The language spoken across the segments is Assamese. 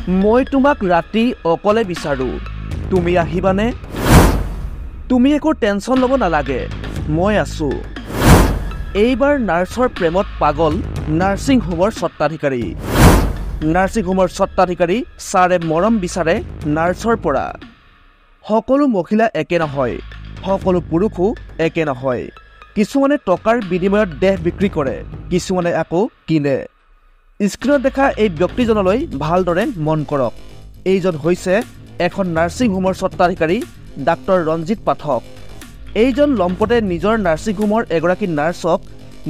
মই তোমাক ৰাতি অকলে বিচাৰো তুমি আহিবানে তুমি একো টেনচন ল'ব নালাগে মই আছো এইবাৰ নাৰ্ছৰ প্ৰেমত পাগল নাৰ্ছিং হোমৰ স্বত্বাধিকাৰী ছাৰে মৰম বিচাৰে নাৰ্ছৰ পৰা সকলো মহিলা একে নহয় সকলো পুৰুষো একে নহয় কিছুমানে টকাৰ বিনিময়ত দেহ বিক্ৰী কৰে কিছুমানে আকৌ কিনে স্ক্ৰীনত দেখা এই ব্যক্তিজনলৈ ভালদৰে মন কৰক এইজন হৈছে এখন নাৰ্ছিং হোমৰ স্বত্বাধিকাৰী ডাক্তৰ ৰঞ্জিত পাঠক এইজন লম্পটে নিজৰ নাৰ্ছিং হোমৰ এগৰাকী নাৰ্ছক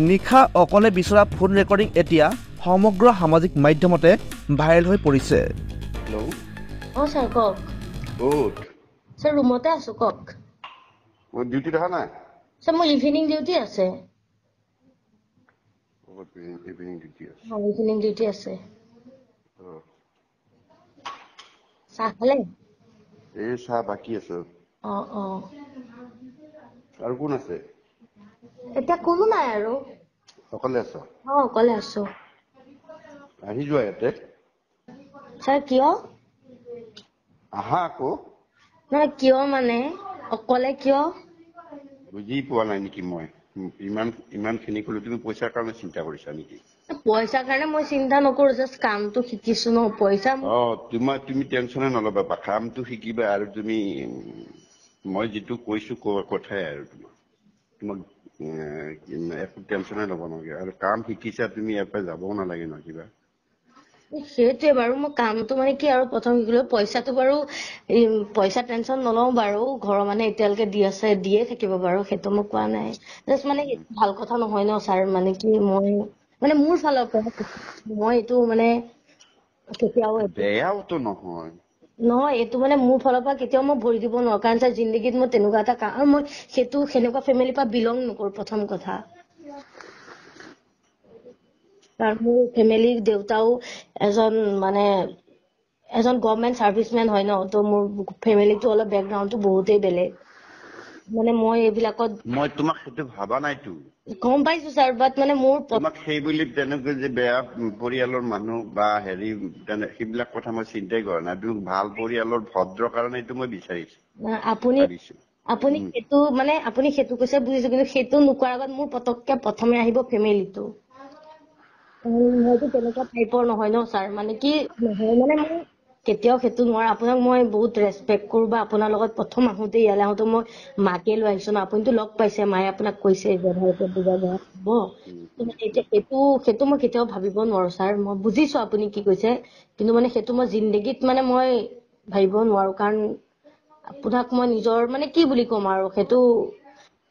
নিশা অকলে বিচৰা ফোন ৰেকৰ্ডিং এতিয়া সমগ্ৰ সামাজিক মাধ্যমতে ভাইৰেল হৈ পৰিছে হেল্ল' স্যাৰ কওক ক'ত স্যাৰ ৰুমতে আছো কওক মই ডিউটিত অহা নাই স্যাৰ মোৰ ইভিনিং ডিউটি আছে ইভিনিং ডিউটি আছে ইভিনিং ডিউটি আছে অঁ চাহ খালে এই চাহ বাকী আছে অঁ আৰু কোন আছে এতিয়া কোনো নাই আৰু অকলে আছ অকলে আছো আহি যোৱা ইয়াতে স্যাৰ কিয় আহা আকৌ নহয় কিয় মানে অকলে কিয় বুজি পোৱা নাই নেকি মই ইমানখিনি ক'লো তুমি পইচাৰ কাৰণে চিন্তা কৰিছা নেকি পইচাৰ কাৰণে মই চিন্তা নকৰো জাষ্ট কামটো শিকিছো ন পইচা তুমি টেনচনে নল'বা কামটো শিকিবা আৰু তুমি মই যিটো কৈছো কথাই আৰু তোমাক একো টেনচনে ল'ব নালাগে আৰু কাম শিকিছা তুমি ইয়াৰ পৰা যাবও নালাগে ন কিবা সেইটোৱে বাৰু মই কামটো মানে কি আৰু প্ৰথম শিকিলো পইচাটো বাৰু পইচা টেনচন নলওঁ বাৰু ঘৰৰ মানুহে এতিয়ালৈকে দি আছে দিয়ে থাকিব বাৰু সেইটো মই কোৱা নাই জাষ্ট মানে ভাল কথা নহয় ন ছাৰ মানে কি মই মানে মোৰ ফালৰ পৰা মই এইটো মানে কেতিয়াও বেয়াওতো নহয় এইটো মানে মোৰ ফালৰ পৰা কেতিয়াও মই ভৰি দিব নোৱাৰো কাৰণ ছাৰ জিন্দগীত মই তেনেকুৱা এটা কাম আৰু মই সেনেকুৱা ফেমিলিৰ পৰা বিলং নকৰো প্ৰথম কথা কাৰণ মোৰ ফেমিলিৰ দেউতাও এজন গভৰ্ণমেণ্ট চাৰ্ভিচমেন হয় ন তো মোৰ ফেমিলিটো অলপ বেকগ্ৰাউণ্ডটো বহুতেই বেলেগ মানে মই এইবিলাকত মই তোমাক সেইটো ভাবা নাইতো গম পাইছো ছাৰ বাট মানে মোৰ তোমাক সেই বুলি তেনেকৈ যে বেয়া পৰিয়ালৰ মানুহ বা হেৰি সেইবিলাক কথা মই চিন্তাই কৰা নাই তুমি ভাল পৰিয়ালৰ ভদ্ৰ কাৰণে এইটো মই বিচাৰিছো আপুনি সেইটো মানে আপুনি সেইটো কৈছে বুজিছো কিন্তু সেইটো নোকোৱাৰ আগত মোৰ পতককে প্ৰথমে আহিব ফেমিলিটো মইতো তেনেকুৱা টাইপৰ নহয় ন ছাৰ মানে কি নহয় মানে মই কেতিয়াও সেইটো নোৱাৰো আপোনাক মই বহুত ৰেচপেক্ট কৰো বা আপোনাৰ লগত প্ৰথম আহোঁতে ইয়ালৈ আহোঁতে মই মাকে লৈ আহিছো ন আপুনিতো লগ পাইছে মায়ে আপোনাক কৈছে যে ভালকে বুজা বেয়া হ'ব সেইটো মই কেতিয়াও ভাবিব নোৱাৰো ছাৰ মই বুজিছো আপুনি কি কৈছে কিন্তু মানে সেইটো মই জিন্দগীত মানে মই ভাবিব নোৱাৰো কাৰণ আপোনাক মই নিজৰ মানে কি বুলি ক'ম আৰু সেইটো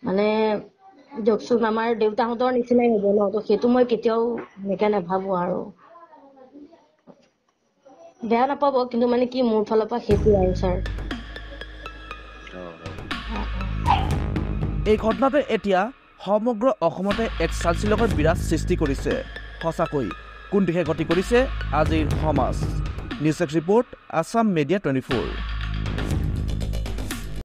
মানে দিয়কচোন আমাৰ দেউতাহঁতৰ নিচিনাই হ'ব ন তো সেইটো মই কেতিয়াও এনেকে নাভাবো আৰু বেয়া নাপাব কিন্তু মানে কি মোৰ ফালৰ পৰা সেইটো আৰু ছাৰ এই ঘটনাটোৱে এতিয়া সমগ্ৰ অসমতে এক চাঞ্চল্যকৰ বিৰাজ সৃষ্টি কৰিছে সঁচাকৈ কোন দিশে গতি কৰিছে আজিৰ সমাজ নিউজ ৰিপৰ্ট আছাম মিডিয়া 24